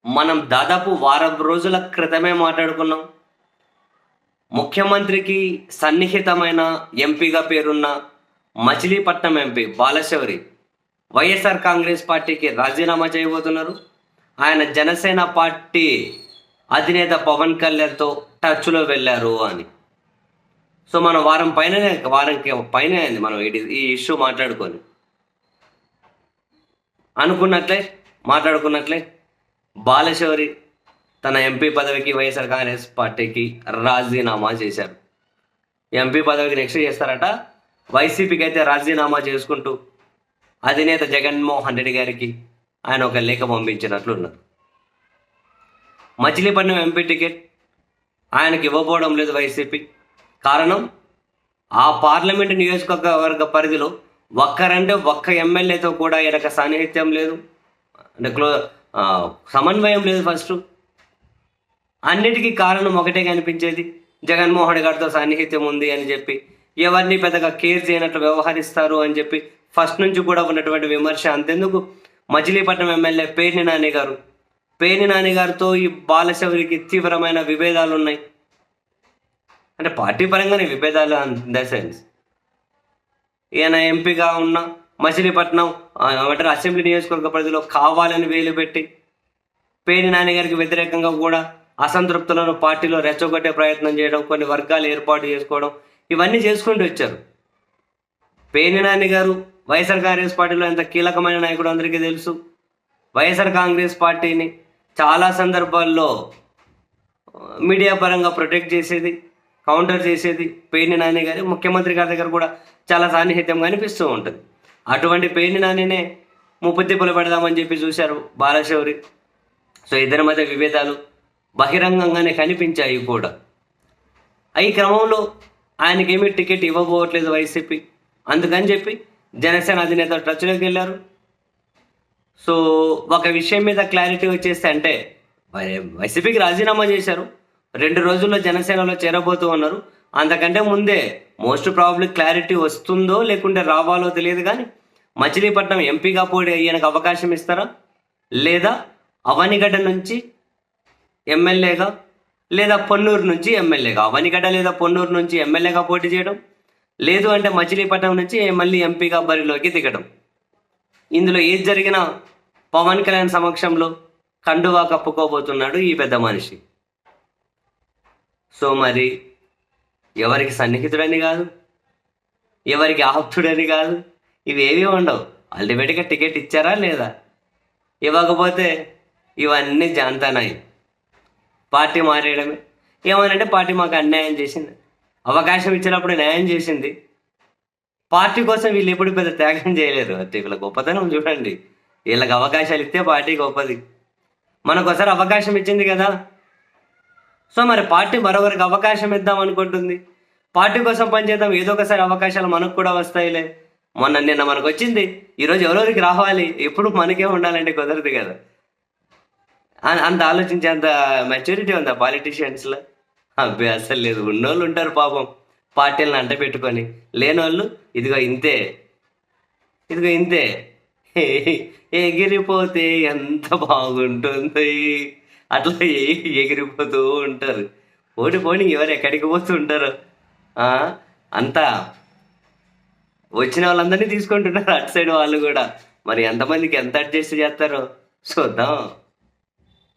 మనం దాదాపు వారం రోజుల క్రితమే మాట్లాడుకున్నాం. ముఖ్యమంత్రికి సన్నిహితమైన ఎంపీగా పేరున్న మచిలీపట్నం ఎంపీ బాలశౌరి వైఎస్ఆర్ కాంగ్రెస్ పార్టీకి రాజీనామా చేయబోతున్నారు. ఆయన జనసేన పార్టీ అధినేత పవన్ కళ్యాణ్తో టచ్లో వెళ్ళారు అని. సో మనం వారంకి పైన అయింది మనం ఈ ఇష్యూ మాట్లాడుకున్నట్లే బాలశౌరి తన ఎంపీ పదవికి వైఎస్ఆర్ కాంగ్రెస్ పార్టీకి రాజీనామా చేశారు. ఎంపీ పదవికి నెక్స్ట్ చేస్తారట. వైసీపీకి అయితే రాజీనామా చేసుకుంటూ అధినేత జగన్మోహన్ రెడ్డి గారికి ఆయన ఒక లేఖ పంపించినట్లున్నారు. మచిలీపట్నం ఎంపీ టికెట్ ఆయనకి ఇవ్వబోవడం లేదు వైసీపీ. కారణం, ఆ పార్లమెంటు నియోజకవర్గ పరిధిలో ఒక్క ఎమ్మెల్యేతో కూడా ఈయనకు సాన్నిహిత్యం లేదు, అంటే సమన్వయం లేదు. ఫస్ట్ అన్నిటికీ కారణం ఒకటే కనిపించేది, జగన్మోహన్ గారితో సాన్నిహిత్యం ఉంది అని చెప్పి ఎవరిని పెద్దగా కేర్ చేయనట్లు వ్యవహరిస్తారు అని చెప్పి ఫస్ట్ నుంచి కూడా ఉన్నటువంటి విమర్శ. అంతెందుకు, మచిలీపట్నం ఎమ్మెల్యే పేర్ని నాని గారితో ఈ బాలశౌరికి తీవ్రమైన విభేదాలు ఉన్నాయి. అంటే పార్టీ పరంగానే విభేదాలు ఇన్ ద సెన్స్. ఈయన ఎంపీగా ఉన్న మచిలీపట్నం అసెంబ్లీ నియోజకవర్గ పరిధిలో కావాలని వేలు పెట్టి పేర్ని నాని గారికి వ్యతిరేకంగా కూడా అసంతృప్తులను పార్టీలో రెచ్చగొట్టే ప్రయత్నం చేయడం, కొన్ని వర్గాలు ఏర్పాటు చేసుకోవడం, ఇవన్నీ చేసుకుంటూ వచ్చారు. పేర్ని నాని గారు వైఎస్ఆర్ కాంగ్రెస్ పార్టీలో ఎంత కీలకమైన నాయకుడు అందరికీ తెలుసు. వైఎస్ఆర్ కాంగ్రెస్ పార్టీని చాలా సందర్భాల్లో మీడియా పరంగా ప్రొటెక్ట్ చేసేది, కౌంటర్ చేసేది పేర్ని నాని గారి. ముఖ్యమంత్రి గారి దగ్గర కూడా చాలా సాన్నిహిత్యం కనిపిస్తూ ఉంటుంది. అటువంటి పేర్ని నానినే ముప్పుతిప్పులు పెడదామని చెప్పి చూశారు బాలశౌరి. సో ఇద్దరి మధ్య విభేదాలు బహిరంగంగానే కనిపించాయి కూడా. ఈ క్రమంలో ఆయనకేమీ టికెట్ ఇవ్వబోవట్లేదు వైసీపీ. అందుకని చెప్పి జనసేన అధినేత టచ్లోకి వెళ్ళారు. సో ఒక విషయం మీద క్లారిటీ వచ్చేస్తే, అంటే వైసీపీకి రాజీనామా చేశారు, 2 రోజుల్లో జనసేనలో చేరబోతూ ఉన్నారు. అంతకంటే ముందే మోస్ట్ ప్రాబబ్లీ క్లారిటీ వస్తుందో లేకుంటే రావాలో తెలియదు, కానీ మచిలీపట్నం ఎంపీగా పోటీ అయ్యేందుకు అవకాశం ఇస్తారా, లేదా అవనిగడ్డ నుంచి ఎమ్మెల్యేగా, లేదా పొన్నూరు నుంచి ఎమ్మెల్యేగా, అవనిగడ్డ లేదా పొన్నూరు నుంచి ఎమ్మెల్యేగా పోటీ చేయడం, లేదు అంటే మచిలీపట్నం నుంచి మళ్ళీ ఎంపీగా బరిలోకి దిగడం. ఇందులో ఏది జరిగినా పవన్ కళ్యాణ్ సమక్షంలో కండువా కప్పుకోబోతున్నాడు ఈ పెద్ద మనిషి. సో మరి ఎవరికి సన్నిహితుడని కాదు, ఎవరికి ఆప్తుడని కాదు, ఇవేవి ఉండవు. అల్టిమేట్గా టికెట్ ఇచ్చారా లేదా, ఇవ్వకపోతే ఇవన్నీ జాంతానాయి. పార్టీ మారేయడమే. ఏమనంటే పార్టీ మాకు అన్యాయం చేసింది, అవకాశం ఇచ్చినప్పుడు న్యాయం చేసింది. పార్టీ కోసం వీళ్ళు ఎప్పుడు పెద్ద త్యాగం చేయలేరు. అంటే వీళ్ళ గొప్పతనం చూడండి. వీళ్ళకి అవకాశాలు ఇస్తే పార్టీ గొప్పది. మనకోసారి అవకాశం ఇచ్చింది కదా, సో మరి పార్టీ మరొకరికి అవకాశం ఇద్దాం అనుకుంటుంది. పార్టీ కోసం పనిచేద్దాం, ఏదో ఒకసారి అవకాశాలు మనకు కూడా వస్తాయిలే. నిన్న మనకు వచ్చింది, ఈరోజు ఎవరెవరికి రావాలి, ఎప్పుడు మనకే ఉండాలంటే కుదరదు కదా. అంత ఆలోచించేంత మెచ్యూరిటీ ఉందా పాలిటీషియన్స్లో? అబ్బే అసలు లేదు. ఉన్నోళ్ళు ఉంటారు పాపం పార్టీలను అంట పెట్టుకొని, లేనోళ్ళు ఇదిగో ఇంతే ఎగిరిపోతే ఎంత బాగుంటుంది అట్లా ఎగిరిపోతూ ఉంటారు. పోని ఎవరు ఎక్కడికి పోతూ ఉంటారు. అంతా వచ్చిన వాళ్ళందరినీ తీసుకుంటున్నారు అటు సైడ్ వాళ్ళు కూడా. మరి ఎంతమందికి ఎంత అడ్జస్ట్ చేస్తారో చూద్దాం.